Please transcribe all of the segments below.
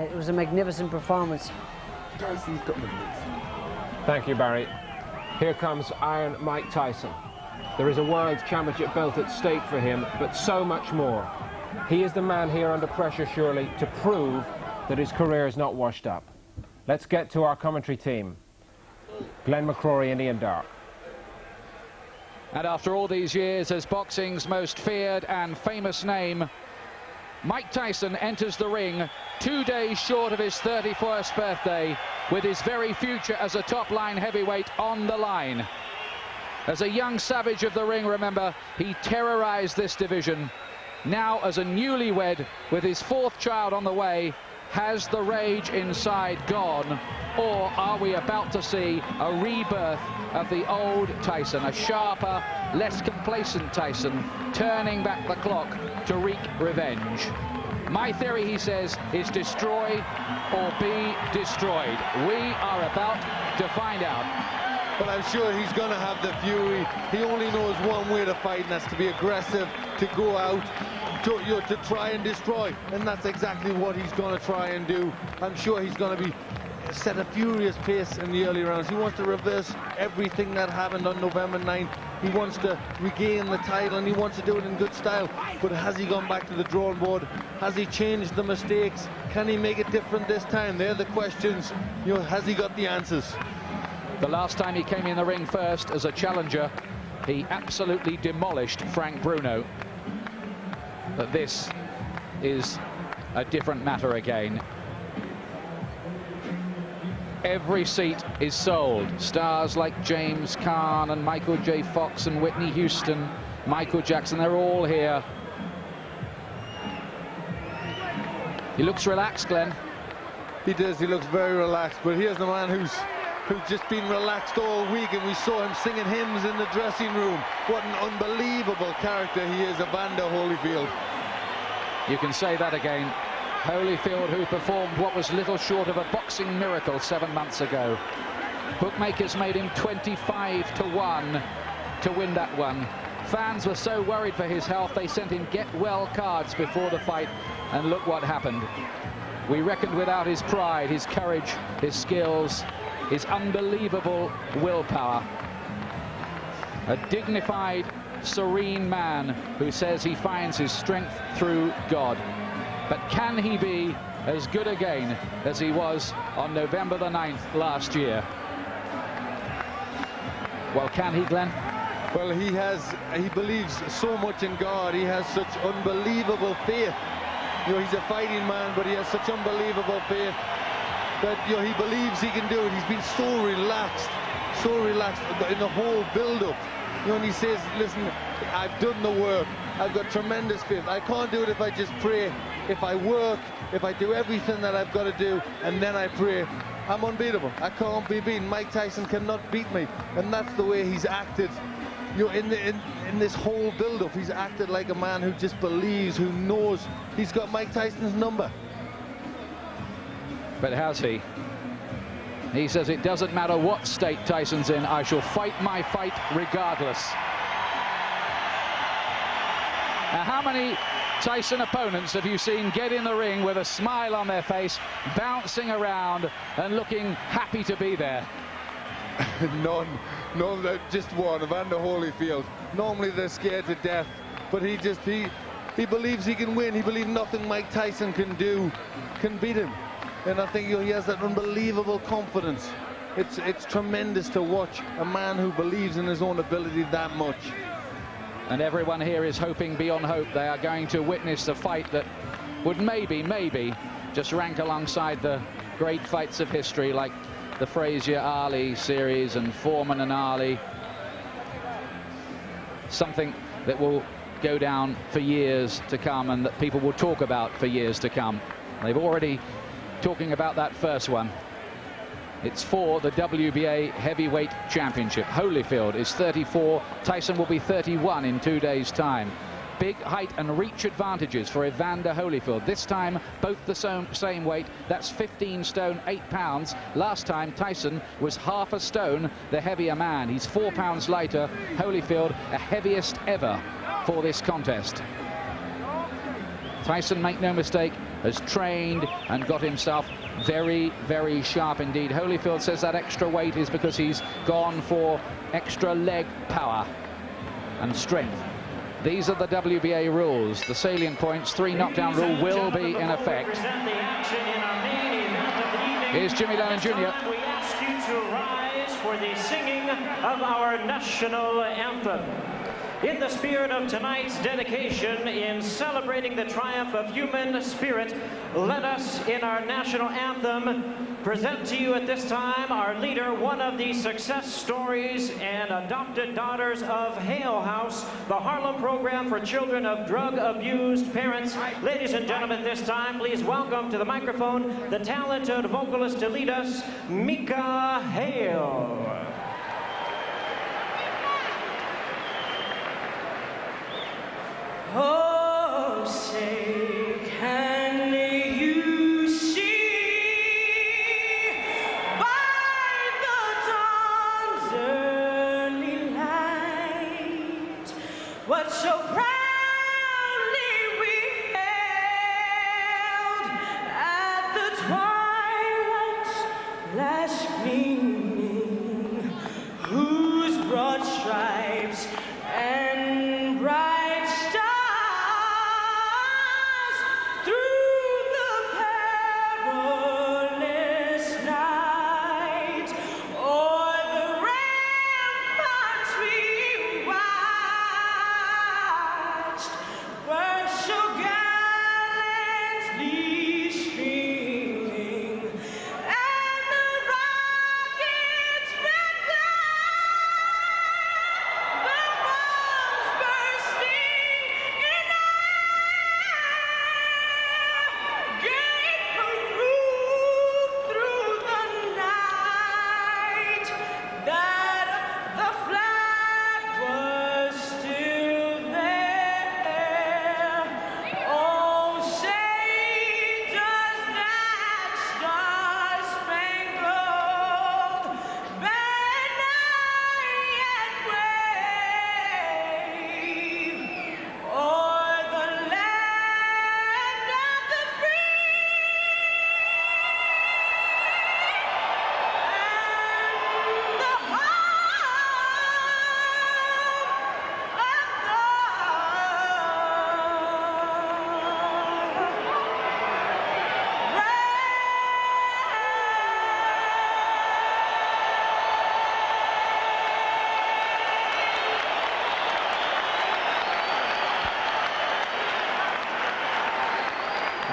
It was a magnificent performance. Thank you, Barry. Here comes Iron Mike Tyson. There is a World Championship belt at stake for him, but so much more. He is the man here under pressure, surely, to prove that his career is not washed up. Let's get to our commentary team. Glenn McCrory and Ian Dark. And after all these years as boxing's most feared and famous name, Mike Tyson enters the ring 2 days short of his 31st birthday, with his very future as a top-line heavyweight on the line. As a young savage of the ring, remember, he terrorized this division. Now, as a newlywed with his 4th child on the way, has the rage inside gone, or are we about to see a rebirth of the old Tyson, a sharper, less complacent Tyson, turning back the clock to wreak revenge? My theory, he says, is destroy or be destroyed. We are about to find out. But I'm sure he's going to have the fury. He only knows one way to fight, and that's to be aggressive, to go out, to try and destroy. And that's exactly what he's going to try and do. I'm sure he's going to set a furious pace in the early rounds. He wants to reverse everything that happened on November 9th. He wants to regain the title, and he wants to do it in good style. But has he gone back to the drawing board? Has he changed the mistakes? Can he make it different this time? They're the questions. You know, has he got the answers? The last time he came in the ring first as a challenger, he absolutely demolished Frank Bruno. But this is a different matter again. Every seat is sold. Stars like James Caan and Michael J. Fox and Whitney Houston, Michael Jackson, they're all here. He looks relaxed, Glenn. He does, he looks very relaxed, but here's the man who's just been relaxed all week, and we saw him singing hymns in the dressing room. What an unbelievable character he is, Evander Holyfield. You can say that again. Holyfield, who performed what was little short of a boxing miracle 7 months ago. Bookmakers made him 25-1 to win that one. Fans were so worried for his health, they sent him get-well cards before the fight, and look what happened. We reckoned without his pride, his courage, his skills, his unbelievable willpower. A dignified, serene man who says he finds his strength through God. But can he be as good again as he was on November the 9th last year? Well, can he, Glenn? Well, he believes so much in God. He has such unbelievable faith. You know, he's a fighting man, but he has such unbelievable faith that, you know, he believes he can do it. He's been so relaxed in the whole build-up. You know, and he says, listen, I've done the work. I've got tremendous faith. I can't do it if I just pray. If I work, if I do everything that I've got to do, and then I pray, I'm unbeatable. I can't be beaten. Mike Tyson cannot beat me. And that's the way he's acted. You know, in this whole build-up, he's acted like a man who just believes, who knows he's got Mike Tyson's number. But has he? He says it doesn't matter what state Tyson's in, I shall fight my fight regardless. Now, how many Tyson opponents have you seen get in the ring with a smile on their face, bouncing around and looking happy to be there? None, just one, Evander Holyfield. Normally they're scared to death, but he believes he can win. He believes nothing Mike Tyson can do can beat him. And I think he has that unbelievable confidence. It's tremendous to watch a man who believes in his own ability that much. And everyone here is hoping beyond hope. They are going to witness a fight that would maybe just rank alongside the great fights of history, like the Frazier-Ali series and Foreman and Ali. Something that will go down for years to come and that people will talk about for years to come. They've already talking about that first one. It's for the WBA Heavyweight Championship. Holyfield is 34. Tyson will be 31 in 2 days' time. Big height and reach advantages for Evander Holyfield. This time, both the same weight. That's 15 stone, 8 pounds. Last time, Tyson was half a stone the heavier man. He's 4 pounds lighter. Holyfield, the heaviest ever for this contest. Tyson, make no mistake, has trained and got himself very, very sharp indeed. Holyfield says that extra weight is because he's gone for extra leg power and strength. These are the WBA rules. The salient points, 3 knockdown rule will be in effect. Here's Jimmy Lennon Jr. We ask you to rise for the singing of our national anthem. In the spirit of tonight's dedication, in celebrating the triumph of human spirit, let us, in our national anthem, present to you at this time our leader, one of the success stories and adopted daughters of Hale House, the Harlem program for children of drug-abused parents. Ladies and gentlemen, at this time, please welcome to the microphone the talented vocalist to lead us, Mika Hale. Oh, say, can you see by the dawn's early light what so proudly we hailed at the twilight's last gleaming, whose broad stripes and bright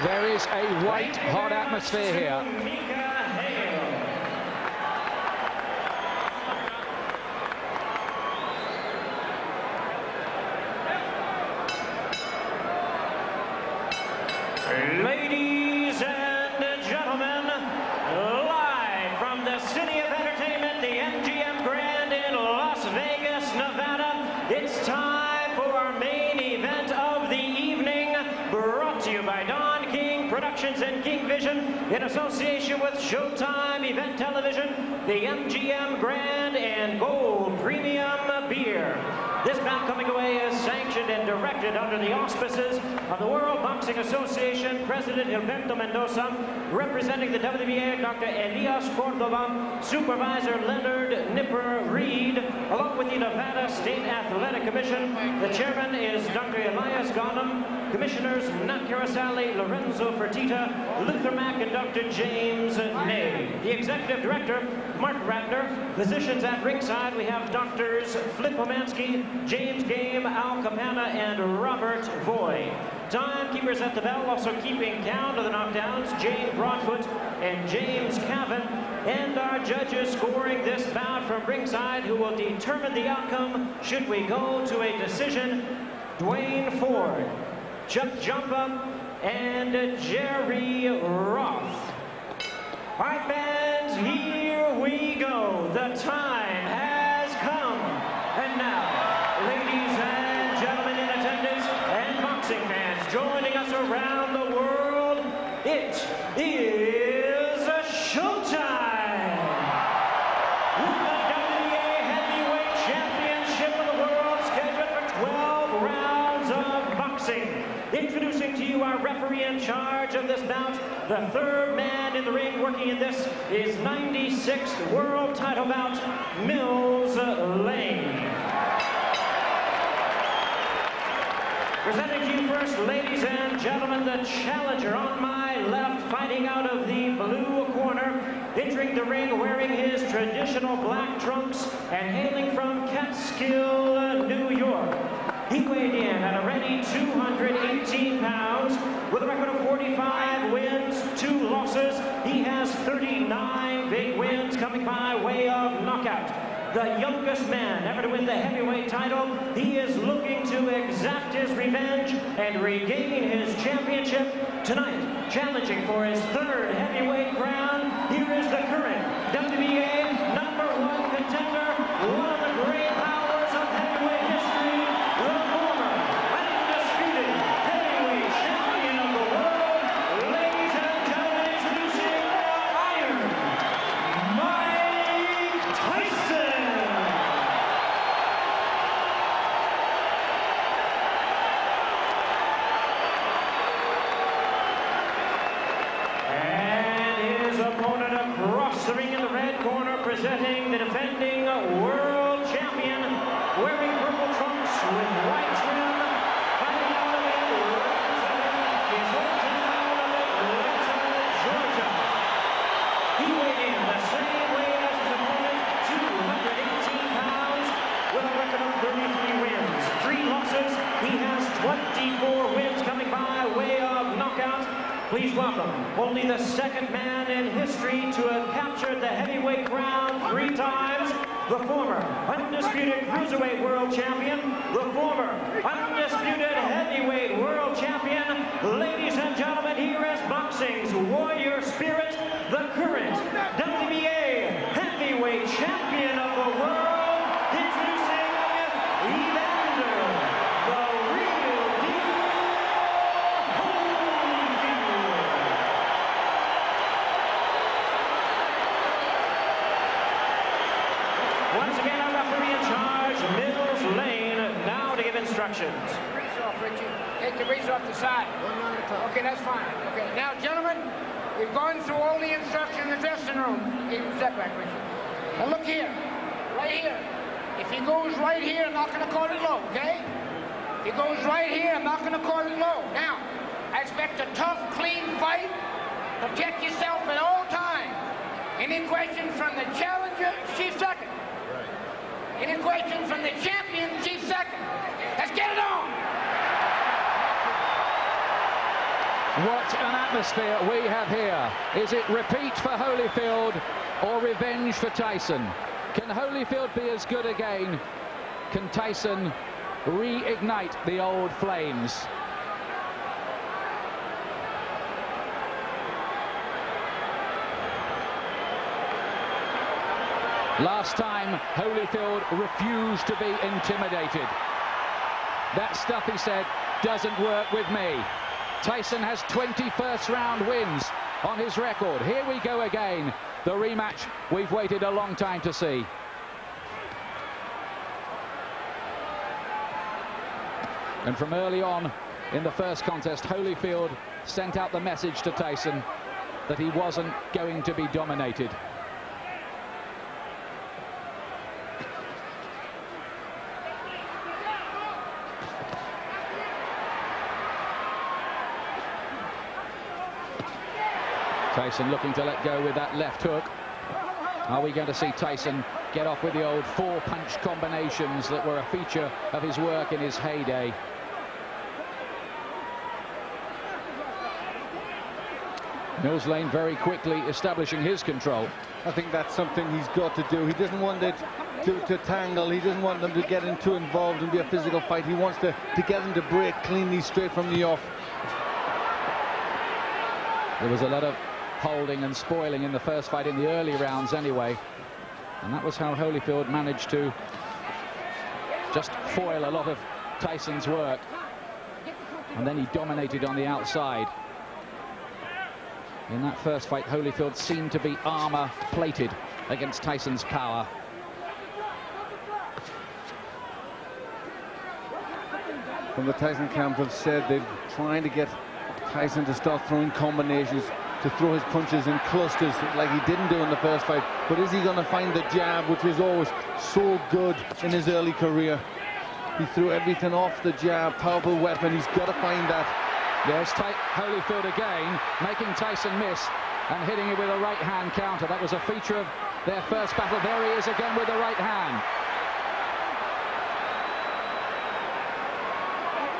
There is a white-hot atmosphere here. Ladies and gentlemen, live from the City of Entertainment, the MGM Grand in Las Vegas, Nevada, it's time for our main event of the evening, brought to you by Don King Productions and King Vision in association with Showtime Event Television, the MGM Grand and Gold Premium Beer. This bout coming away is sanctioned and directed under the auspices of the World Boxing Association, President Gilberto Mendoza, representing the WBA, Dr. Elias Cordova, Supervisor Leonard Nipper Reed, along with the Nevada State Athletic Commission. The chairman is Dr. Elias Ghanem, commissioners Nat Carasali, Lorenzo Fertitta, Luther Mack, and Dr. James Ney. The executive director, Mark Ratner. Physicians at ringside, we have Doctors Flip Pomansky, James Game, Al Capana, and Robert Voy. Timekeepers at the bell, also keeping count of the knockdowns, Jane Broadfoot and James Cavan. And our judges scoring this bout from ringside, who will determine the outcome should we go to a decision, Dwayne Ford, Chuck Jumpa, and Jerry Roth. All right, fans, here we go. The time has come. And now, ladies and gentlemen in attendance and boxing fans joining us around the world, it is showtime! With the WBA Heavyweight Championship of the World scheduled for 12 rounds of boxing. Introducing to you our referee in charge of this The third man in the ring working in this is 96th world title bout, Mills Lane. Presenting to you first, ladies and gentlemen, the challenger on my left, fighting out of the blue corner, entering the ring wearing his traditional black trunks and hailing from Catskill, New York. He weighed in at a ready 218 pounds with a record of 45 wins, 2 losses. He has 39 big wins coming by way of knockout. The youngest man ever to win the heavyweight title. He is looking to exact his revenge and regain his championship tonight. Challenging for his 3rd heavyweight crown, here is the current WBA #1 contender, one of the great powers of heavyweight history, the former undisputed heavyweight champion of the world. Ladies and gentlemen, introducing Iron Mike Tyson. The ring in the red corner, presenting the defending world champion, wearing purple trunks with white trim, fighting out of it, representing his hometown of Atlanta, Georgia. He weighed in the same weight as his opponent, 218 pounds, with a record of 33 wins, 3 losses. He has 24 wins coming by way of knockout. Please welcome only the 2nd man in history to have captured the heavyweight crown 3 times, the former undisputed cruiserweight world champion, the former undisputed heavyweight world champion. Ladies and gentlemen, here is boxing's warrior spirit, the current WBA heavyweight champion of the world, introducing Evander, the real deal, Holyfield. Once again, our referee in charge, Mills Lane, now to give instructions. Grease off, Richie. Take the grease off the side. Okay, that's fine. Okay, now, gentlemen, we've gone through all the instructions in the dressing room. Step back, Richie. Now, look here. Right here. If he goes right here, I'm not going to call it low, okay? If he goes right here, I'm not going to call it low. Now, I expect a tough, clean fight. Protect yourself at all times. Any questions from the challenger, chief second. Any questions from the champion, chief second. Let's get it on. What an atmosphere we have here. Is it repeat for Holyfield or revenge for Tyson? Can Holyfield be as good again? Can Tyson reignite the old flames? Last time, Holyfield refused to be intimidated. That stuff, he said, doesn't work with me. Tyson has 20 first-round wins on his record. Here we go again. The rematch we've waited a long time to see. And from early on in the first contest, Holyfield sent out the message to Tyson that he wasn't going to be dominated. Tyson looking to let go with that left hook. Are we going to see Tyson get off with the old 4-punch combinations that were a feature of his work in his heyday? Mills Lane very quickly establishing his control. I think that's something he's got to do. He doesn't want it to tangle. He doesn't want them to get too involved and be a physical fight. He wants to get them to break cleanly straight from the off. There was a lot of holding and spoiling in the first fight in the early rounds anyway, and that was how Holyfield managed to just foil a lot of Tyson's work, and then he dominated on the outside. In that first fight, Holyfield seemed to be armor plated against Tyson's power. From the Tyson camp have said they're trying to get Tyson to start throwing combinations to throw his punches in clusters like he didn't do in the first fight. But is he going to find the jab, which was always so good in his early career? He threw everything off the jab, powerful weapon. He's got to find that. There's Holyfield again, making Tyson miss and hitting him with a right-hand counter. That was a feature of their first battle. There he is again with the right hand.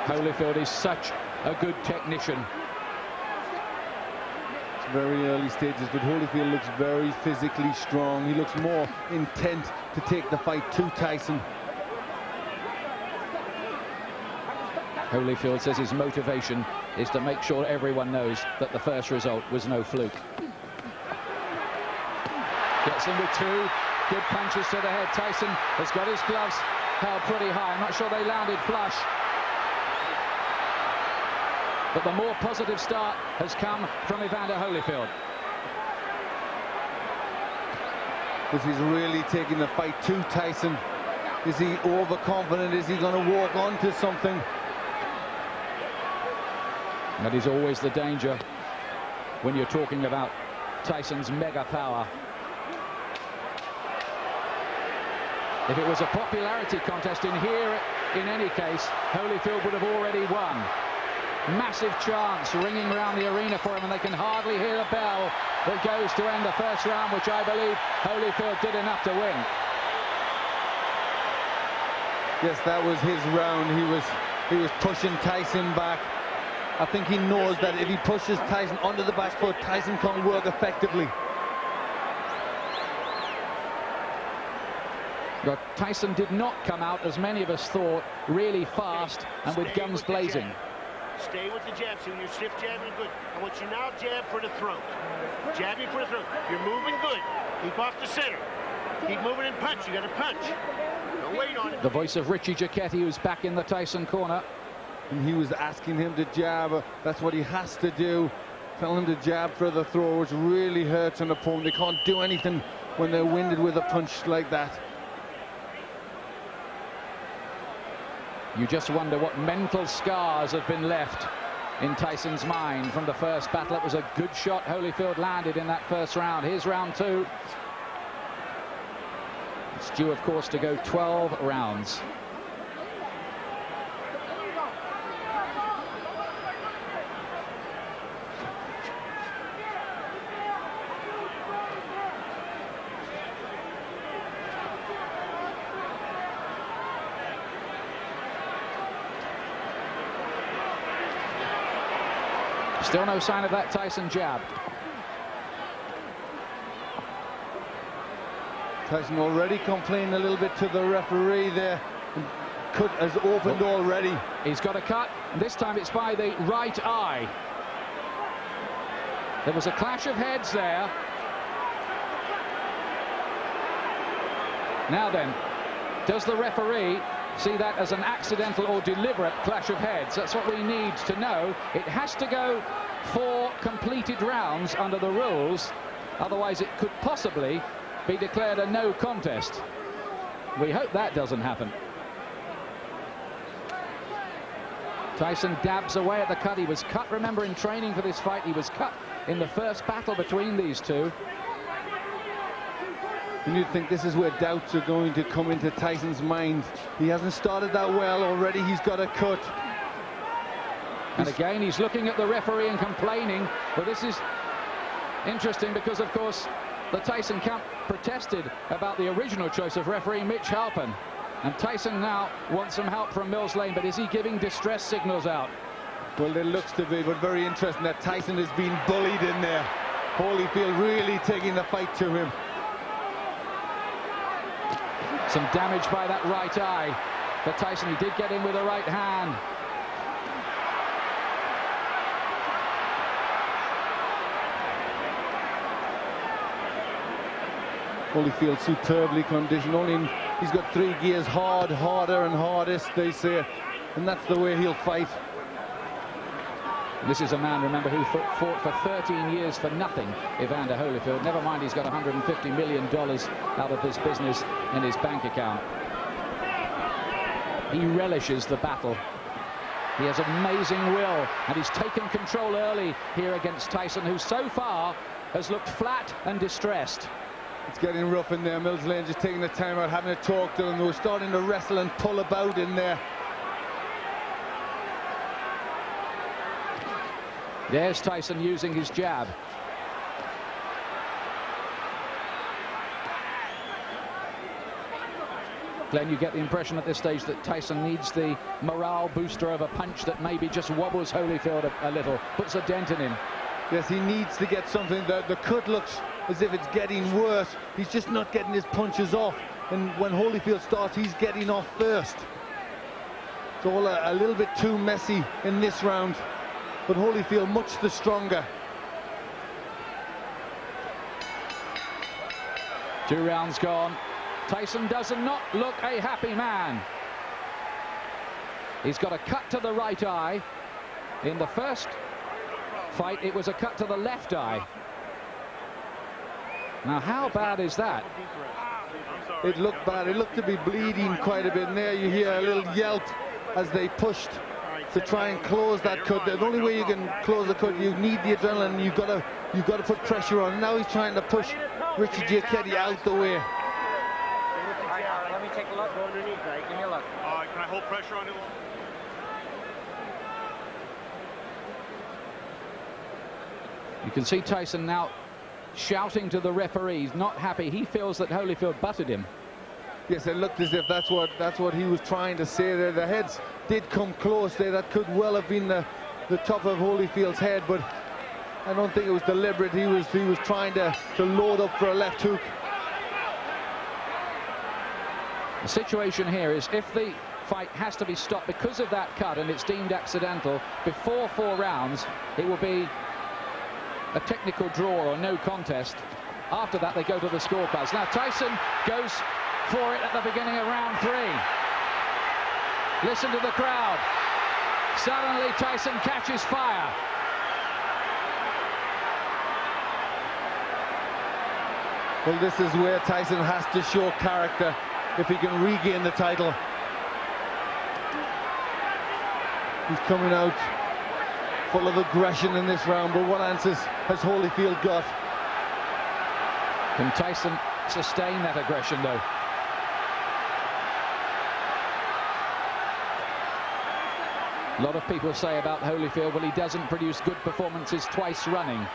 Holyfield is such a good technician. It's very early stages, but Holyfield looks very physically strong. He looks more intent to take the fight to Tyson. Holyfield says his motivation is to make sure everyone knows that the first result was no fluke. Gets in with two good punches to the head. Tyson has got his gloves held pretty high. I'm not sure they landed flush. But the more positive start has come from Evander Holyfield. This is really taking the fight to Tyson. Is he overconfident? Is he going to walk onto something? That is always the danger when you're talking about Tyson's mega power. If it was a popularity contest in here, in any case, Holyfield would have already won. Massive chants ringing around the arena for him, and they can hardly hear the bell that goes to end the first round, which I believe Holyfield did enough to win. Yes, that was his round. He was pushing Tyson back. I think he knows that if he pushes Tyson onto the back foot, Tyson can't work effectively. But Tyson did not come out, as many of us thought, really fast and with guns blazing. Stay with the jab, so you're stiff jabbing good. I want you now jab for the throat. Jabbing for the throat. You're moving good. Keep off the center. Keep moving and punch. You got to punch. Don't wait on it. The voice of Richie Giacchetti, who's back in the Tyson corner. And he was asking him to jab. That's what he has to do. Tell him to jab for the throw, which really hurts an opponent. They can't do anything when they're winded with a punch like that. You just wonder what mental scars have been left in Tyson's mind from the first battle. It was a good shot Holyfield landed in that first round. Here's round two. It's due, of course, to go 12 rounds. Still no sign of that Tyson jab. Tyson already complaining a little bit to the referee there. Cut has opened already. He's got a cut, and this time it's by the right eye. There was a clash of heads there. Now then, does the referee see that as an accidental or deliberate clash of heads? That's what we need to know. It has to go 4 completed rounds under the rules, otherwise it could possibly be declared a no contest. We hope that doesn't happen. Tyson dabs away at the cut. He was cut, remember, in training for this fight. He was cut in the first battle between these two. And you'd think this is where doubts are going to come into Tyson's mind. He hasn't started that well already. He's got a cut. And again, he's looking at the referee and complaining. But this is interesting because, of course, the Tyson camp protested about the original choice of referee Mitch Halpin. And Tyson now wants some help from Mills Lane, but is he giving distress signals out? Well, it looks to be, but very interesting that Tyson has been bullied in there. Holyfield really taking the fight to him. Some damage by that right eye for Tyson. He did get in with a right hand. Holyfield superbly conditioned. He's got 3 gears: hard, harder and hardest, they say. And that's the way he'll fight. This is a man, remember, who fought for 13 years for nothing, Evander Holyfield. Never mind, he's got $150 million out of this business in his bank account. He relishes the battle. He has amazing will, and he's taken control early here against Tyson, who so far has looked flat and distressed. It's getting rough in there. Mills Lane just taking the time out, having a talk to him. They were starting to wrestle and pull about in there. There's Tyson using his jab. Glenn, you get the impression at this stage that Tyson needs the morale booster of a punch that maybe just wobbles Holyfield a little, puts a dent in him. Yes, he needs to get something. The cut looks as if it's getting worse. He's just not getting his punches off. And when Holyfield starts, he's getting off first. It's all a little bit too messy in this round. But Holyfield much the stronger. 2 rounds gone. Tyson does not look a happy man. He's got a cut to the right eye. In the first fight, it was a cut to the left eye. Now, how bad is that? It looked bad. It looked to be bleeding quite a bit. And there you hear a little yelp as they pushed to try and close that cut. The only way you can close the cut, you need the adrenaline. You've got to put pressure on. Now he's trying to push Richie Giacchetti out the way. Let me take a look. Go underneath, right? Give me a look. Can I hold pressure on him? You can see Tyson now shouting to the referee. He's not happy. He feels that Holyfield butted him. Yes, it looked as if that's what he was trying to say there. The heads did come close there. That could well have been the top of Holyfield's head, but I don't think it was deliberate. He was trying to load up for a left hook. The situation here is if the fight has to be stopped because of that cut and it's deemed accidental before 4 rounds, it will be a technical draw or no contest. After that, they go to the scorecards. Now, Tyson goes for it at the beginning of round 3. Listen to the crowd. Suddenly, Tyson catches fire. Well, this is where Tyson has to show character if he can regain the title. He's coming out full of aggression in this round, but what answers has Holyfield got? Can Tyson sustain that aggression, though? A lot of people say about Holyfield, well, he doesn't produce good performances twice running.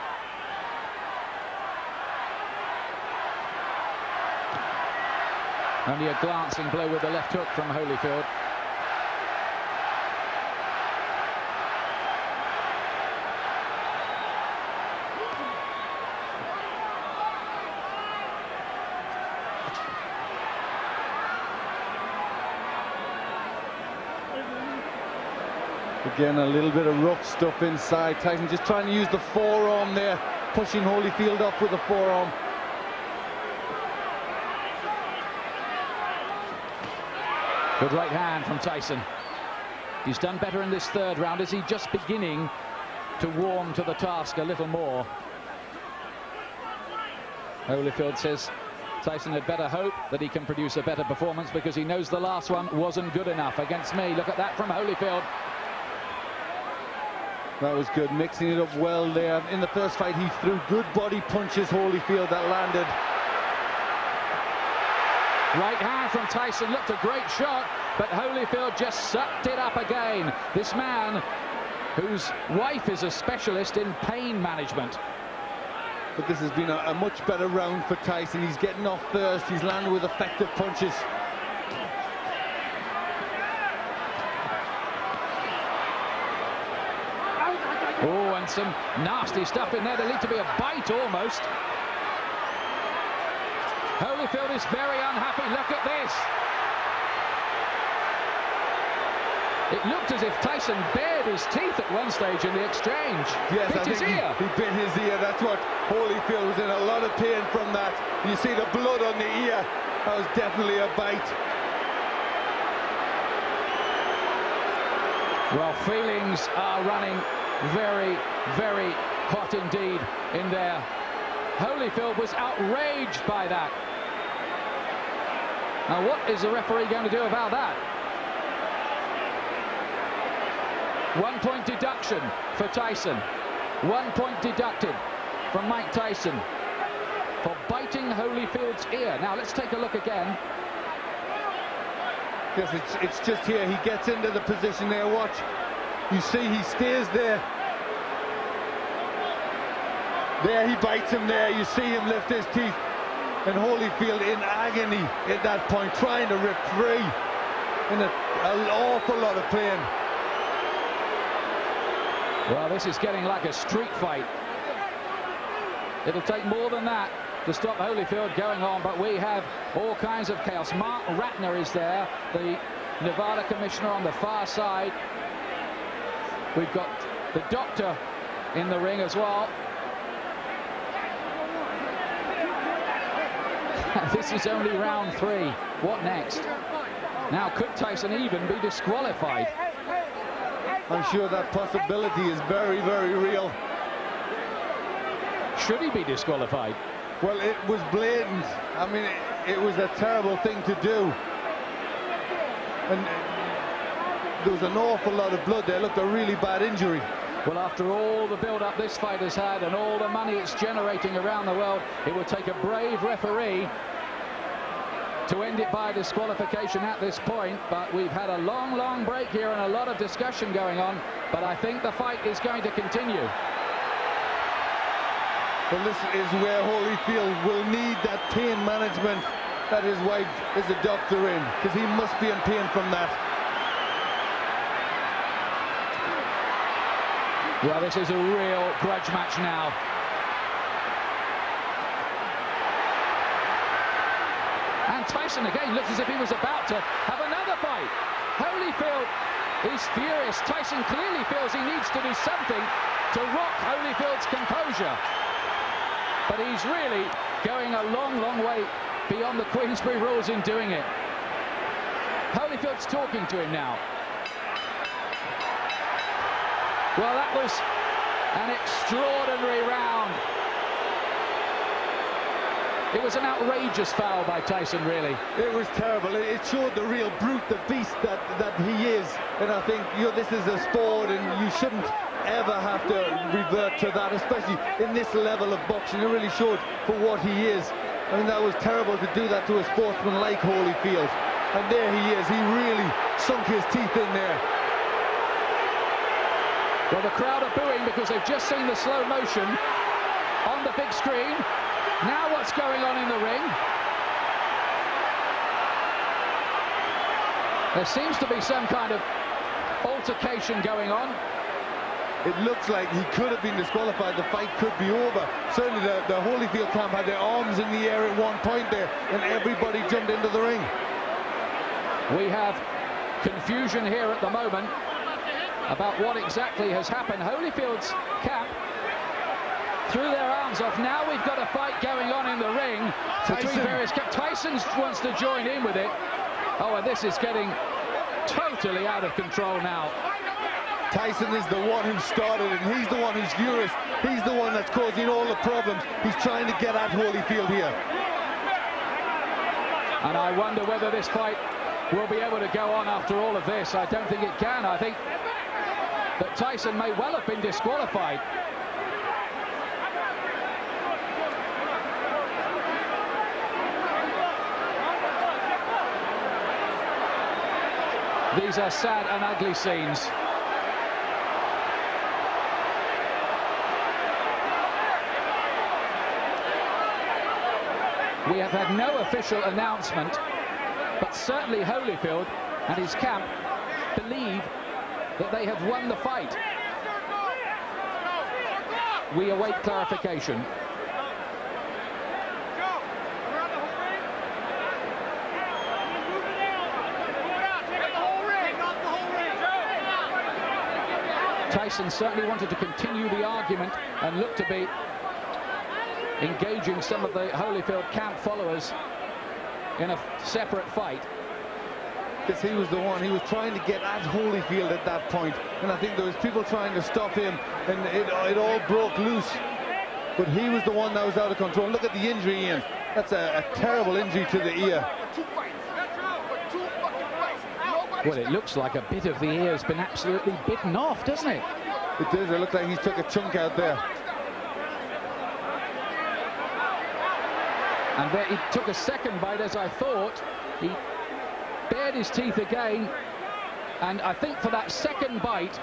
Only a glancing blow with the left hook from Holyfield. Again, a little bit of rough stuff inside. Tyson just trying to use the forearm there, pushing Holyfield up with the forearm. Good right hand from Tyson. He's done better in this 3rd round. Is he just beginning to warm to the task a little more? Holyfield says Tyson had better hope that he can produce a better performance because he knows the last one wasn't good enough against me. Look at that from Holyfield. That was good, mixing it up well there. In the first fight, he threw good body punches, Holyfield, that landed. Right hand from Tyson, looked a great shot, but Holyfield just sucked it up again. This man, whose wife is a specialist in pain management. But this has been a much better round for Tyson. He's getting off first, he's landed with effective punches. Oh, and some nasty stuff in there. There lead to be a bite almost. Holyfield is very unhappy. Look at this. It looked as if Tyson bared his teeth at one stage in the exchange. Yes, bit I think his ear. he bit his ear. That's what Holyfield was in a lot of pain from that. You see the blood on the ear. That was definitely a bite. Well, feelings are running very, very hot indeed in there. Holyfield was outraged by that. Now, what is the referee going to do about that? 1 point deduction for Tyson. 1 point deducted from Mike Tyson for biting Holyfield's ear. Now let's take a look again. Yes, it's just here. He gets into the position there. Watch. You see he stays there. There he bites him there. You see him lift his teeth. And Holyfield in agony at that point, trying to rip free. In an awful lot of pain. Well, this is getting like a street fight. It'll take more than that to stop Holyfield going on, but we have all kinds of chaos. Mark Ratner is there, the Nevada commissioner on the far side. We've got the doctor in the ring as well. This is only round 3. What next? Now, could Tyson even be disqualified? I'm sure that possibility is very, very real. Should he be disqualified? Well, it was blatant. I mean, it was a terrible thing to do. And there was an awful lot of blood there. Looked a really bad injury. Well, after all the build-up this fight has had and all the money it's generating around the world, it would take a brave referee to end it by disqualification at this point. But we've had a long, long break here and a lot of discussion going on. But I think the fight is going to continue. Well, this is where Holyfield will need that pain management that his wife is a doctor in, because he must be in pain from that. Well, this is a real grudge match now. And Tyson again looks as if he was about to have another fight. Holyfield is furious. Tyson clearly feels he needs to do something to rock Holyfield's composure. But he's really going a long, long way beyond the Queensberry rules in doing it. Holyfield's talking to him now. Well, that was an extraordinary round. It was an outrageous foul by Tyson, really. It was terrible. It showed the real brute, the beast that he is. And I think, you know, this is a sport and you shouldn't ever have to revert to that, especially in this level of boxing. It really showed for what he is. I mean, that was terrible to do that to a sportsman like Holyfield. And there he is. He really sunk his teeth in there. Well, the crowd are booing because they've just seen the slow motion on the big screen. Now what's going on in the ring? There seems to be some kind of altercation going on. It looks like he could have been disqualified. The fight could be over. Certainly the Holyfield camp had their arms in the air at one point there, and everybody jumped into the ring. We have confusion here at the moment about what exactly has happened. Holyfield's camp threw their arms off. Now we've got a fight going on in the ring between various camps. Tyson wants to join in with it. Oh, and this is getting totally out of control now. Tyson is the one who started it, and he's the one who's furious. He's the one that's causing all the problems. He's trying to get at Holyfield here. And I wonder whether this fight will be able to go on after all of this. I don't think it can. I think that Tyson may well have been disqualified. These are sad and ugly scenes. We have had no official announcement, but certainly Holyfield and his camp believe that they have won the fight. We await clarification. Tyson certainly wanted to continue the argument and looked to be engaging some of the Holyfield camp followers in a separate fight. Because he was the one, he was trying to get at Holyfield at that point, and I think there was people trying to stop him, and it all broke loose. But he was the one that was out of control. Look at the injury, Ian. That's a terrible injury to the ear. Well, it looks like a bit of the ear has been absolutely bitten off, doesn't it? It does. It looks like he took a chunk out there. And there he took a second bite, as I thought. He bared his teeth again. And I think for that second bite,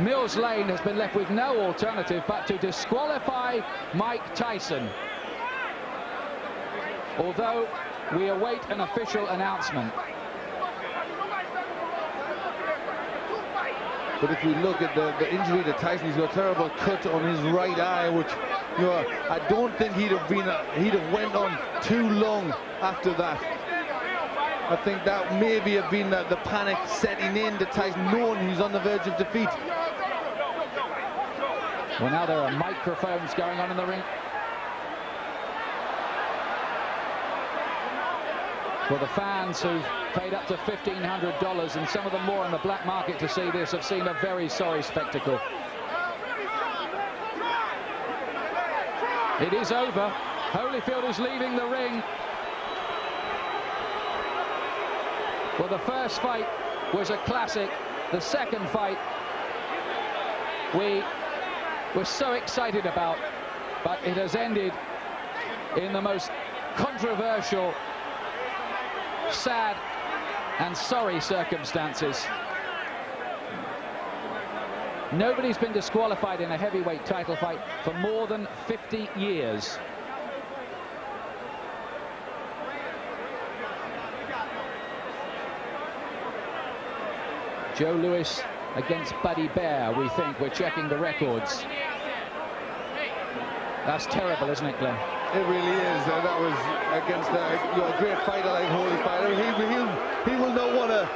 Mills Lane has been left with no alternative but to disqualify Mike Tyson. Although we await an official announcement. But if we look at the injury to Tyson, he's got a terrible cut on his right eye, which, you know, I don't think he'd have went on too long after that. I think that maybe have been the panic setting in to Tyson, knowing he's on the verge of defeat. Well, now there are microphones going on in the ring. Well, the fans who've paid up to $1,500 and some of them more on the black market to see this have seen a very sorry spectacle. It is over. Holyfield is leaving the ring. Well, the first fight was a classic. The second fight we were so excited about, but it has ended in the most controversial, sad and sorry circumstances. Nobody's been disqualified in a heavyweight title fight for more than 50 years. Joe Louis against Buddy Bear, we think. We're checking the records. That's terrible, isn't it, Glenn? It really is. That was against a great fighter like Holyfield. He will not want to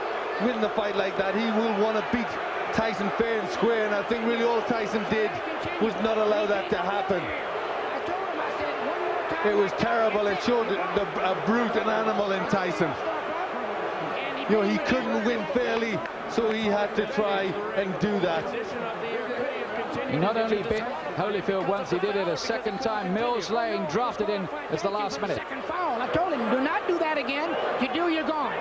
win the fight like that. He will want to beat Tyson fair and square, and I think really all Tyson did was not allow that to happen. It was terrible. It showed a brute, an animal in Tyson. You know, he couldn't win fairly, so he had to try and do that. He not only bit Holyfield once, he did it a second time. Mills Lane drafted in as the last minute. Second foul. I told him, do not do that again. If you do, you're gone.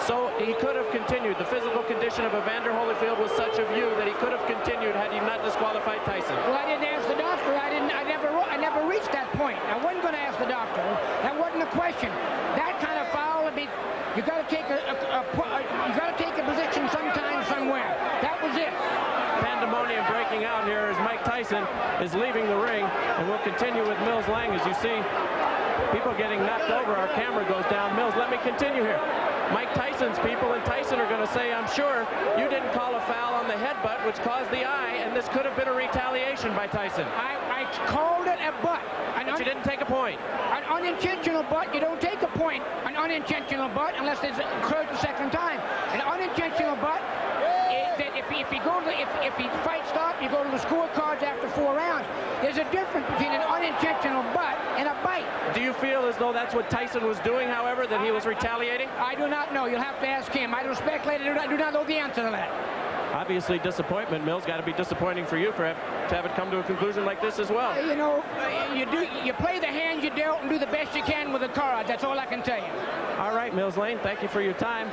So he could have continued. The physical condition of Evander Holyfield was such a view that he could have continued had he not disqualified Tyson. Well, I didn't ask the doctor. I never reached that point. I wasn't going to ask the doctor. That wasn't a question. That kind of foul, you got to take a position sometime, somewhere. That was it. Pandemonium breaking out here as Mike Tyson is leaving the ring, and we'll continue with Mills Lang. As you see, people getting knocked over. Our camera goes down. Mills, let me continue here. Mike Tyson's people and Tyson are going to say, I'm sure you didn't call a foul on the headbutt, which caused the eye, and this could have been a retaliation by Tyson. I called it a butt. But you didn't take a point. An unintentional butt, you don't take a point. An unintentional butt, unless it's occurred the second time. An unintentional butt, if he fight stop, you go to the scorecards after 4 rounds. There's a difference between an unintentional butt and a bite. Do you feel as though that's what Tyson was doing, however, that he was retaliating? I do not know. You'll have to ask him. I don't speculate. I do not know the answer to that. Obviously, disappointment. Mills, got to be disappointing for you to have it come to a conclusion like this as well. You know, you play the hand you dealt and do the best you can with the cards. That's all I can tell you. All right, Mills Lane, thank you for your time.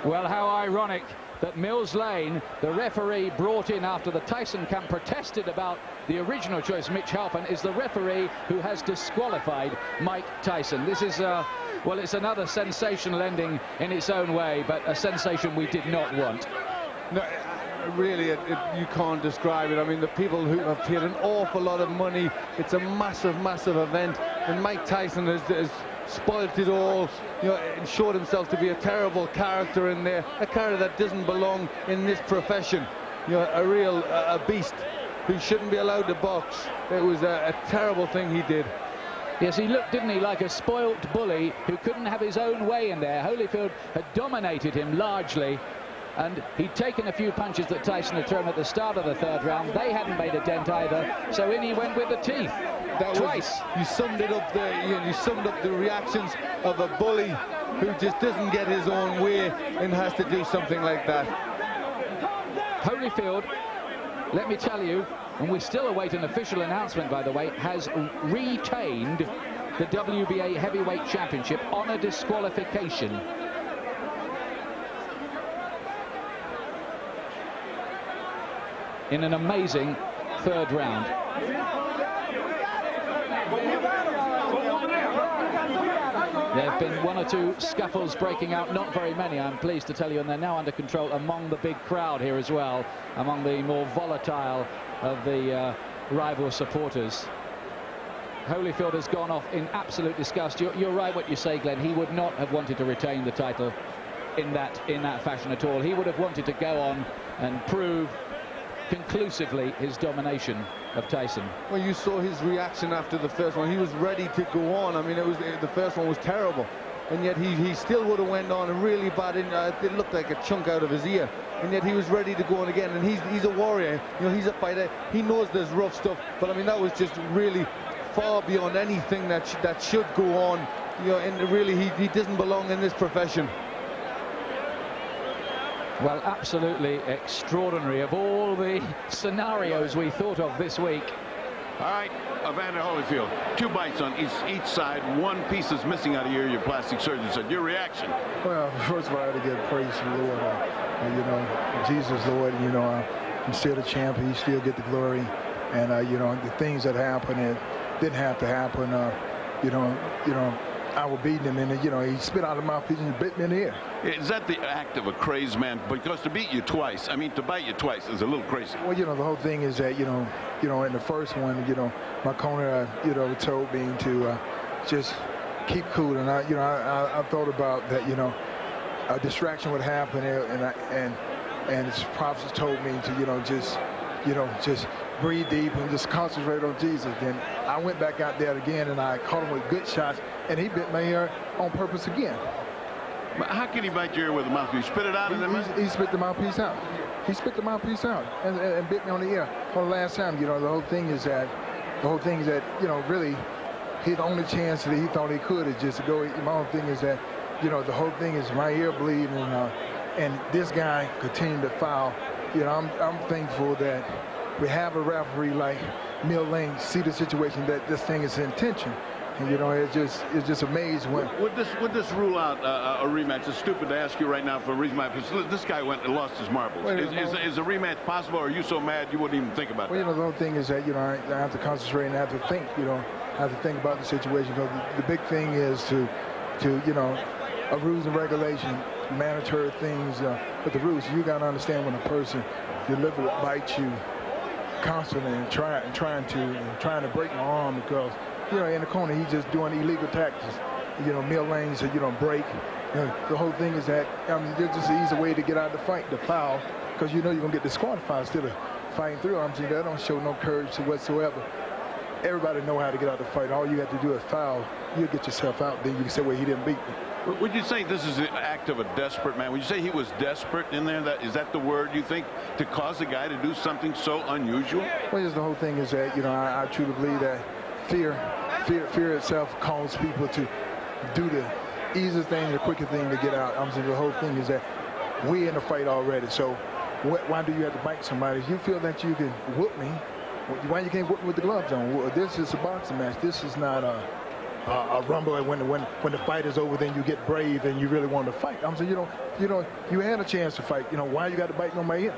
Well, how ironic that Mills Lane, the referee brought in after the Tyson camp protested about the original choice, Mitch Halpin, is the referee who has disqualified Mike Tyson. This is, well, it's another sensational ending in its own way, but a sensation we did not want. No, really, you can't describe it. I mean, the people who have paid an awful lot of money, it's a massive, massive event, and Mike Tyson has spoilt it all, you know, and showed himself to be a terrible character in there, a character that doesn't belong in this profession, you know, a real beast who shouldn't be allowed to box. It was a terrible thing he did. Yes, he looked, didn't he, like a spoilt bully who couldn't have his own way in there. Holyfield had dominated him largely, and he'd taken a few punches that Tyson had thrown at the start of the third round. They hadn't made a dent either, so in he went with the teeth. Twice. You summed it up there. You summed up the reactions of a bully who just doesn't get his own way and has to do something like that. Holyfield, let me tell you, and we still await an official announcement, by the way, has retained the WBA Heavyweight Championship on a disqualification. in an amazing third round. There have been one or two scuffles breaking out, not very many, I'm pleased to tell you, and they're now under control among the big crowd here as well, among the more volatile of the rival supporters. Holyfield has gone off in absolute disgust. You're right what you say, Glenn. He would not have wanted to retain the title in that fashion at all. He would have wanted to go on and prove conclusively his domination of Tyson. Well, you saw his reaction after the first one. He was ready to go on. I mean, the first one was terrible, and yet he still would have went on, and really bad. It looked like a chunk out of his ear, and yet he was ready to go on again. And he's a warrior. You know, he's a fighter. He knows there's rough stuff, but I mean, that was just really far beyond anything that should go on. You know, and really he doesn't belong in this profession. Well, absolutely extraordinary. Of all the scenarios we thought of this week. All right, Evander Holyfield, 2 bites on each side. 1 piece is missing out of your plastic surgeon said. Your reaction? Well, first of all, I had to give praise to the Lord. You know, Jesus, Lord, you know, he's still the champ. He still get the glory. And, you know, the things that happened, it didn't have to happen. You know, I was beating him, and you know, he spit out of my mouthpiece and bit me in the ear. Is that the act of a crazed man? Because to beat you twice, I mean, to bite you twice is a little crazy. Well, you know, the whole thing is that, you know, in the first one, you know, my corner, you know, told me to just keep cool, and I thought about that, you know, a distraction would happen, and his prophets told me to, just breathe deep and just concentrate on Jesus. Then I went back out there again, and I caught him with good shots, and he bit my ear on purpose again. But how can he bite your ear with a mouthpiece? Spit it out? He spit the mouthpiece out. He spit the mouthpiece out and bit me on the ear. For the last time, you know, the whole thing is that, you know, really, his only chance that he thought he could is just to go. My whole thing is that, you know, the whole thing is my ear bleeding, and this guy continued to foul. You know, I'm thankful that we have a referee like Mill Lane see the situation that this thing is intention. And, you know, it's just amazing when. Would this rule out a rematch? It's stupid to ask you right now for a rematch. This guy went and lost his marbles. Well, is a rematch possible, or are you so mad you wouldn't even think about well, that? You know, the whole thing is that, you know, I have to concentrate and I have to think, you know, I have to think about the situation. Because the big thing is to you know, a rules and regulation, mandatory things, but the rules, you got to understand when a person deliberately bites you constantly and trying to break my arm, because, you know, in the corner he's just doing illegal tactics. You know, Mill Lane said, you don't break. You know, the whole thing is that, I mean, there's just an easy way to get out of the fight, the foul, because you know you're gonna get disqualified instead of fighting through. I'm saying that don't show no courage whatsoever. Everybody know how to get out of the fight. All you have to do is foul. You'll get yourself out. Then you can say, well, he didn't beat me. Would you say this is the act of a desperate man? Would you say he was desperate in there? Is that the word you think, to cause a guy to do something so unusual? Well, just the whole thing is that, you know, I truly believe that fear itself causes people to do the easiest thing, the quicker thing to get out. I'm saying the whole thing is that we're in a fight already. So why do you have to bite somebody? If you feel that you can whoop me, why you can't whoop me with the gloves on? Well, this is a boxing match. This is not a rumble. When the fight is over, then you get brave and you really want to fight. I'm saying, you had a chance to fight. You know, why you got to bite on my ear?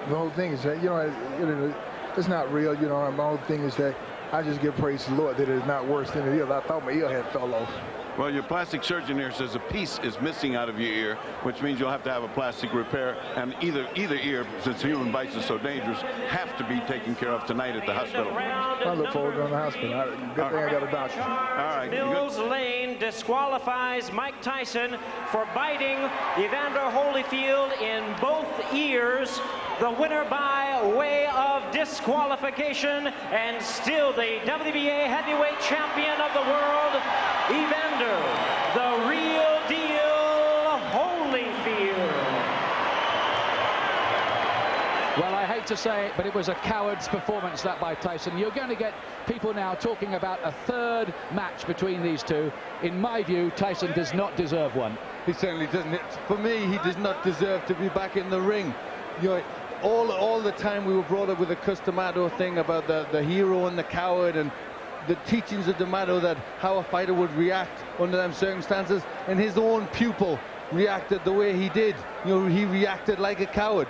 The whole thing is that, you know, it's not real. You know, my whole thing is that I just give praise to the Lord that it's not worse than it is. I thought my ear had fell off. Well, your plastic surgeon here says a piece is missing out of your ear, which means you'll have to have a plastic repair, and either ear, since human bites are so dangerous, have to be taken care of tonight at the hospital. I look forward to going to the hospital. Good thing I got a doctor. All right. Mills Lane disqualifies Mike Tyson for biting Evander Holyfield in both ears. The winner by way of disqualification, and still the WBA heavyweight champion of the world, Evander, the real deal, Holyfield. Well, I hate to say it, but it was a coward's performance, that by Tyson. You're going to get people now talking about a third match between these two. In my view, Tyson does not deserve one. He certainly doesn't. For me, he does not deserve to be back in the ring. You know, all the time we were brought up with the Customato thing about the hero and the coward, and the teachings of D'Amato that how a fighter would react under them circumstances, and his own pupil reacted the way he did. You know, he reacted like a coward.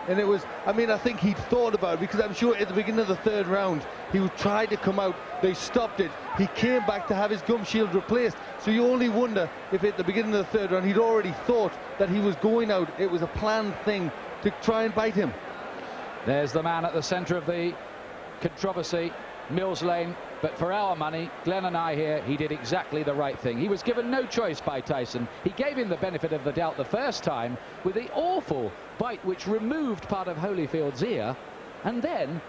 And it was, I mean, I think he'd thought about it, because I'm sure at the beginning of the third round, he tried to come out, they stopped it. He came back to have his gum shield replaced. So you only wonder if at the beginning of the third round, he'd already thought that he was going out. It was a planned thing to try and bite him. There's the man at the centre of the controversy, Mills Lane. But for our money, Glenn and I here, he did exactly the right thing. He was given no choice by Tyson. He gave him the benefit of the doubt the first time with the awful bite which removed part of Holyfield's ear. And then,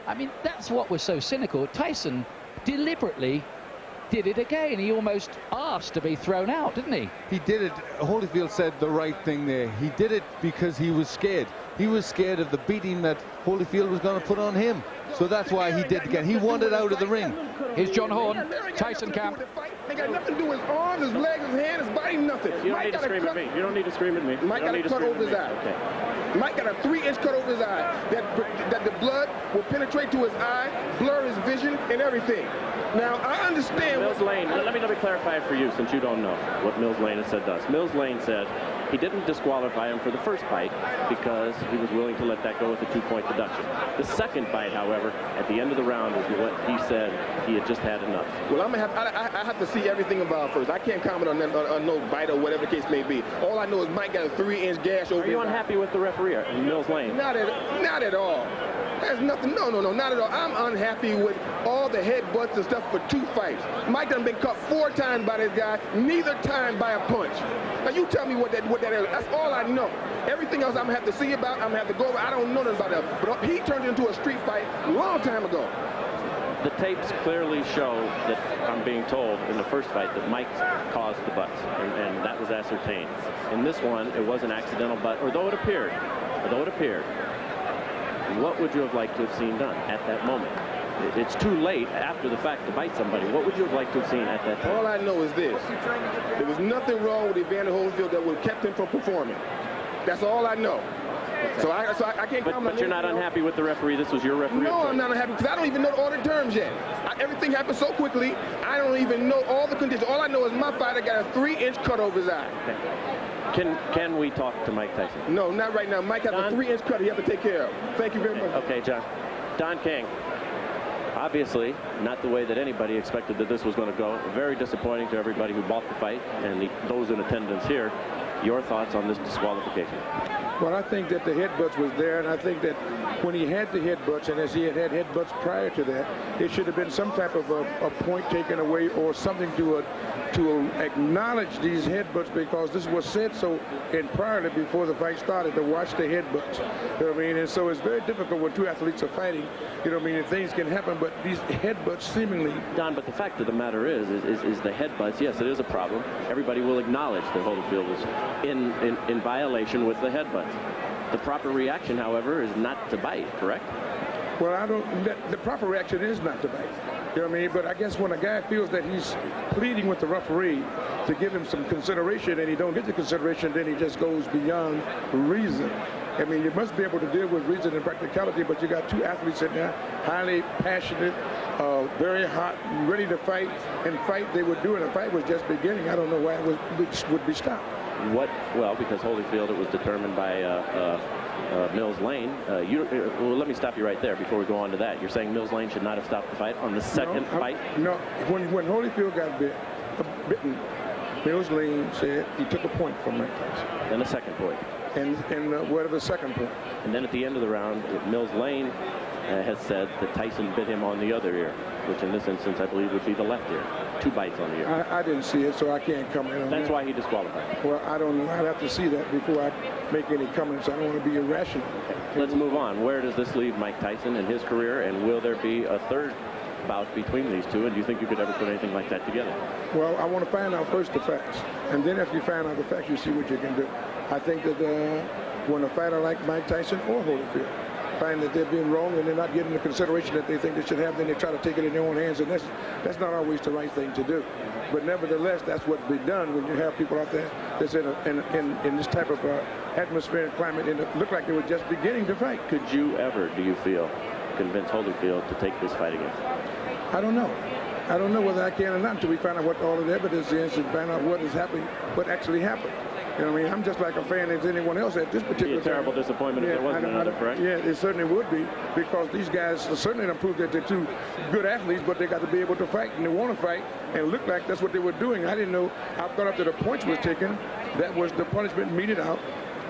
I mean, that's what was so cynical. Tyson deliberately did it again. He almost asked to be thrown out, didn't he? He did it. Holyfield said the right thing there. He did it because he was scared. He was scared of the beating that Holyfield was going to put on him. So that's why he did it again. He wanted out of the ring. Here's John Horn, Tyson camp. Ain't got nothing to do with his arms, his legs, his hands, his body, nothing. You don't need to scream at me. You don't need to scream at me. Mike got a cut over his eye. Okay. Mike got a 3-inch cut over his eye. That the blood will penetrate to his eye, blur his vision, and everything. Now, I understand Mills Lane, let me clarify it for you, since you don't know what Mills Lane has said to us. Mills Lane said he didn't disqualify him for the first bite because he was willing to let that go with a 2-point deduction. The second bite, however, at the end of the round is what he said he had just had enough. Well, I have to see everything involved first. I can't comment on no bite or whatever the case may be. All I know is Mike got a 3-inch gash over his eye. Are you unhappy with the referee, Mills Lane? Not at all. There's nothing, no, not at all. I'm unhappy with all the headbutts and stuff for 2 fights. Mike done been cut 4 times by this guy, neither time by a punch. Now you tell me what that is. That's all I know. Everything else I'm gonna have to see about, I'm gonna have to go over. I don't know nothing about that. But he turned it into a street fight a long time ago. The tapes clearly show that, I'm being told, in the first fight that Mike caused the butts, and that was ascertained. In this one, it was an accidental butt, although it appeared. What would you have liked to have seen done at that moment? It's too late after the fact to bite somebody. What would you have liked to have seen at that time? All I know is this. There was nothing wrong with Evander Holyfield that would have kept him from performing. That's all I know. Okay. So I can't comment on But you're not unhappy with the referee? This was your referee? No, I'm not unhappy because I don't even know all the terms yet. Everything happened so quickly, I don't even know all the conditions. All I know is my fighter got a 3-inch cut over his eye. Okay. Can we talk to Mike Tyson? No, not right now. Mike has a 3-inch cut he has to take care of. Thank you very much. Okay, John. Don King. Obviously, not the way that anybody expected that this was going to go. Very disappointing to everybody who bought the fight and those in attendance here. Your thoughts on this disqualification? Well, I think that the headbutts was there, and I think that when he had the headbutts, and as he had headbutts prior to that, it should have been some type of a point taken away or something to acknowledge these headbutts, because this was said so prior to before the fight started, to watch the headbutts. You know what I mean? And so it's very difficult when 2 athletes are fighting. You know what I mean? And things can happen, but these headbutts seemingly... Don, but the fact of the matter is the headbutts, yes, it is a problem. Everybody will acknowledge that Holyfield was in violation with the headbutts. The proper reaction, however, is not to bite, correct? Well, the proper reaction is not to bite. You know what I mean? But I guess when a guy feels that he's pleading with the referee to give him some consideration and he don't get the consideration, then he just goes beyond reason. I mean, you must be able to deal with reason and practicality, but you got 2 athletes in there, highly passionate, very hot, ready to fight, and fight they were doing. The fight was just beginning. I don't know why it would be stopped. Well, because Holyfield, it was determined by Mills Lane. Well, let me stop you right there before we go on to that. You're saying Mills Lane should not have stopped the fight on the second fight? No, when Holyfield got bitten, Mills Lane said he took a point from Mike Tyson. Then a second point. And whatever the second point. And then at the end of the round, Mills Lane has said that Tyson bit him on the other ear, which in this instance I believe would be the left ear. 2 bites on the ear. I didn't see it, so I can't comment on that. That's why he disqualified. Well, I don't know. I'd have to see that before I make any comments. I don't want to be irrational. Okay. Let's move on. Where does this leave Mike Tyson in his career, and will there be a third bout between these two, and do you think you could ever put anything like that together? Well, I want to find out first the facts, and then if you find out the facts, you see what you can do. I think that when a fighter like Mike Tyson or Holyfield find that they're being wrong and they're not getting the consideration that they think they should have, then they try to take it in their own hands, and that's not always the right thing to do. But nevertheless, that's what's been done when you have people out there that's in this type of atmosphere and climate, and it looked like they were just beginning to fight. Could you ever, do you feel, convince Holyfield to take this fight again? I don't know. I don't know whether I can or not until we find out what all of the evidence is and find out what is happening, what actually happened. You know what I mean? I'm just like a fan as anyone else at this particular time. It'd be a terrible disappointment if there wasn't another, correct? Yeah, it certainly would be, because these guys certainly don't prove that they're two good athletes, but they got to be able to fight, and they want to fight, and it looked like that's what they were doing. I didn't know. I thought after the points was taken, that was the punishment meted out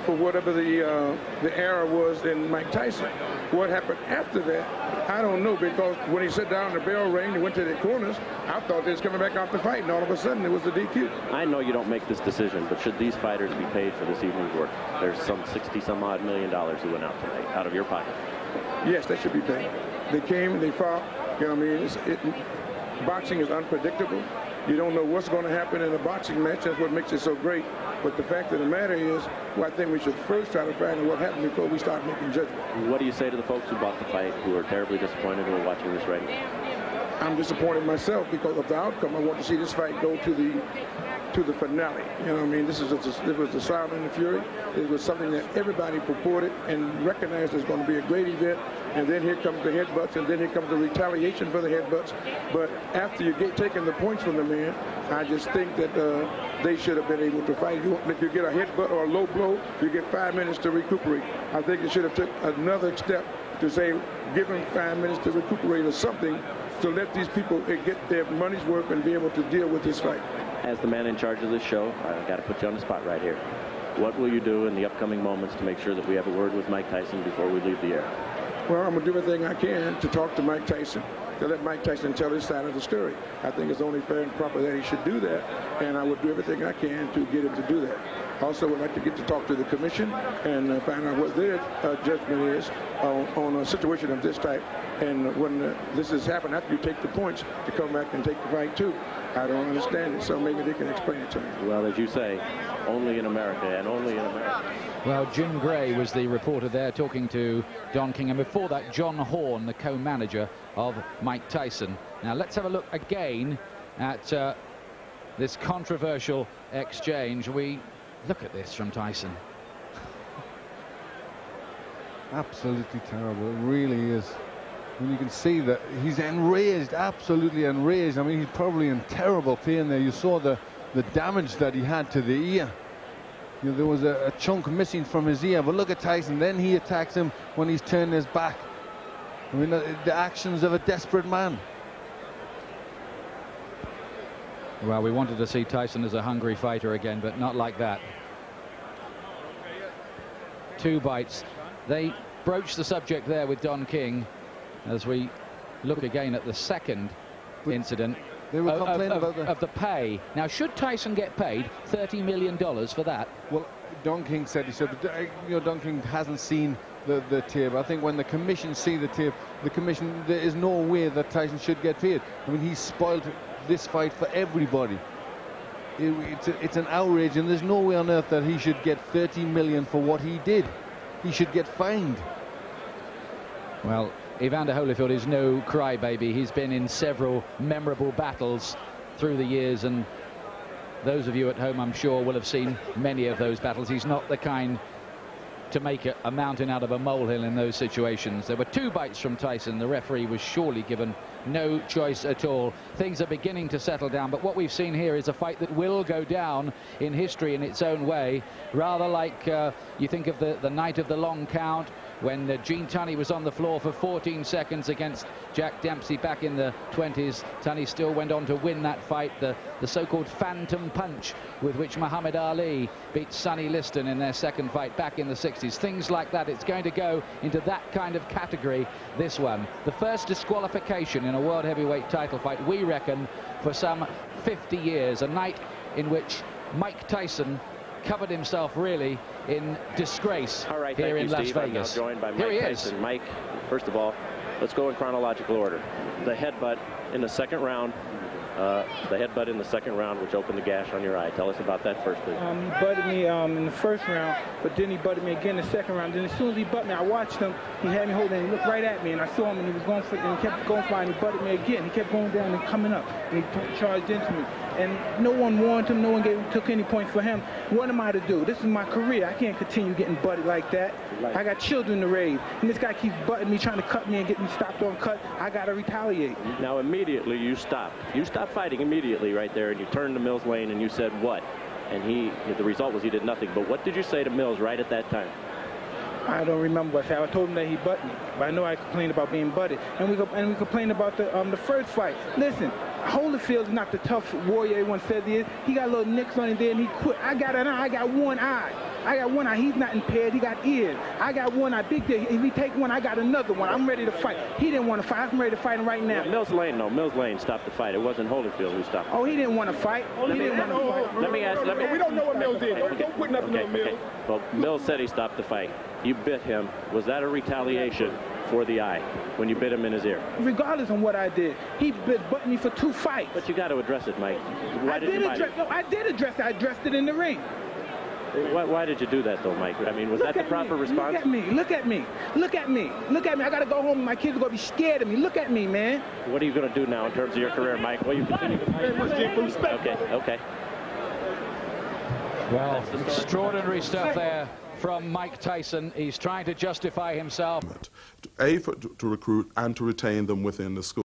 for whatever the error was in Mike Tyson. What happened after that, I don't know, because when he sat down, the bell rang, he went to the corners, I thought they was coming back out to fight, and all of a sudden it was the DQ. I know you don't make this decision, but should these fighters be paid for this evening's work? There's some $60-some-odd million who went out tonight, out of your pocket. Yes, they should be paid. They came, they fought. You know what I mean? Boxing is unpredictable. You don't know what's going to happen in a boxing match. That's what makes it so great. But the fact of the matter is, well, I think we should first try to find out what happened before we start making judgment. What do you say to the folks who bought the fight, who are terribly disappointed, who are watching this right now? I'm disappointed myself because of the outcome. I want to see this fight go to the finale. You know what I mean? This was the Sound and the Fury. It was something that everybody purported and recognized as going to be a great event. And then here comes the headbutts, and then here comes the retaliation for the headbutts. But after you get taking the points from the man, I just think that they should have been able to fight. If you get a headbutt or a low blow, you get 5 minutes to recuperate. I think they should have took another step to say, give them 5 minutes to recuperate or something, to let these people get their money's worth and be able to deal with this fight. As the man in charge of this show, I've got to put you on the spot right here. What will you do in the upcoming moments to make sure that we have a word with Mike Tyson before we leave the air? Well, I'm going to do everything I can to talk to Mike Tyson, to let Mike Tyson tell his side of the story. I think it's only fair and proper that he should do that, and I would do everything I can to get him to do that. Also, would like to get to talk to the commission and find out what their judgment is on a situation of this type. And when this has happened, after you take the points, to come back and take the fight too. I don't understand it, so maybe they can explain it to me. Well, as you say, only in America, and only in America. Well, Jim Gray was the reporter there talking to Don King, and before that, John Horn, the co-manager of Mike Tyson. Now, let's have a look again at this controversial exchange. We look at this from Tyson. Absolutely terrible. It really is. And you can see that he's enraged, absolutely enraged. I mean, he's probably in terrible pain there. You saw the damage that he had to the ear. You know, there was a chunk missing from his ear. But look at Tyson. Then he attacks him when he's turned his back. I mean, the actions of a desperate man. Well, we wanted to see Tyson as a hungry fighter again, but not like that. 2 bites. They broached the subject there with Don King as we look again at the second incident. They were complaining of the pay. Now, should Tyson get paid $30 million for that? Well, Don King said, he said, you know, Don King hasn't seen the tape. I think when the commission see the tape, the commission, there is no way that Tyson should get paid. I mean, he spoiled this fight for everybody. It's an outrage, and there's no way on earth that he should get $30 million for what he did. He should get fined. Well, Evander Holyfield is no crybaby. He's been in several memorable battles through the years, and those of you at home, I'm sure, will have seen many of those battles. He's not the kind to make a mountain out of a molehill in those situations. There were 2 bites from Tyson. The referee was surely given no choice at all. Things are beginning to settle down, but what we've seen here is a fight that will go down in history in its own way, rather like you think of the night of the long count, when Gene Tunney was on the floor for 14 seconds against Jack Dempsey back in the 20s. Tunney still went on to win that fight, the so-called phantom punch with which Muhammad Ali beat Sonny Liston in their second fight back in the 60s. Things like that. It's going to go into that kind of category, this one. The first disqualification in a world heavyweight title fight, we reckon, for some 50 years. A night in which Mike Tyson covered himself really in disgrace here in Las Vegas. I'm now joined by Mike Tyson. Mike, first of all, let's go in chronological order. The headbutt in the second round. Which opened the gash on your eye. Tell us about that first, please. He butted me in the first round, but then he butted me again in the second round. Then as soon as he butted me, I watched him. He had me holding, and he looked right at me, and I saw him, and he was going for, and he kept going for it, and he butted me again. He kept going down and coming up, and he charged into me. And no one warned him. No one took any points for him. What am I to do? This is my career. I can't continue getting butted like that. Right. I got children to raise, and this guy keeps butting me, trying to cut me and get me stopped on cut. I got to retaliate. Now, immediately you stopped. You stopped fighting immediately right there, and you turned to Mills Lane, and you said what? and the result was he did nothing. But what did you say to Mills right at that time? I don't remember what I said. I told him that he butted me, but I know I complained about being butted, and we complained about the first fight. Listen, Holyfield is not the tough warrior everyone says he is. He got little nicks on him there, and he quit. I got an eye. I got one eye. I got one eye. He's not impaired. He got ears. I got one eye. Big deal. If he take one, I got another one. I'm ready to fight. He didn't want to fight. I'm ready to fight him right now. Mills Lane stopped the fight. It wasn't Holyfield who stopped it. Oh, he didn't want to fight. Let me ask. We don't know what Mills did. Don't put nothing on Mills. Well, Mills said he stopped the fight. You bit him. Was that a retaliation for the eye when you bit him in his ear? Regardless of what I did, he butted me for 2 fights. But you got to address it, Mike. I did address it. I addressed it in the ring. Why did you do that, though, Mike? I mean, was that the proper response? Look at me. Look at me. Look at me. Look at me. I got to go home and my kids are going to be scared of me. Look at me, man. What are you going to do now in terms of your career, Mike? Will you continue to fight? Okay. Well, extraordinary stuff there from Mike Tyson. He's trying to justify himself. To recruit and to retain them within the school.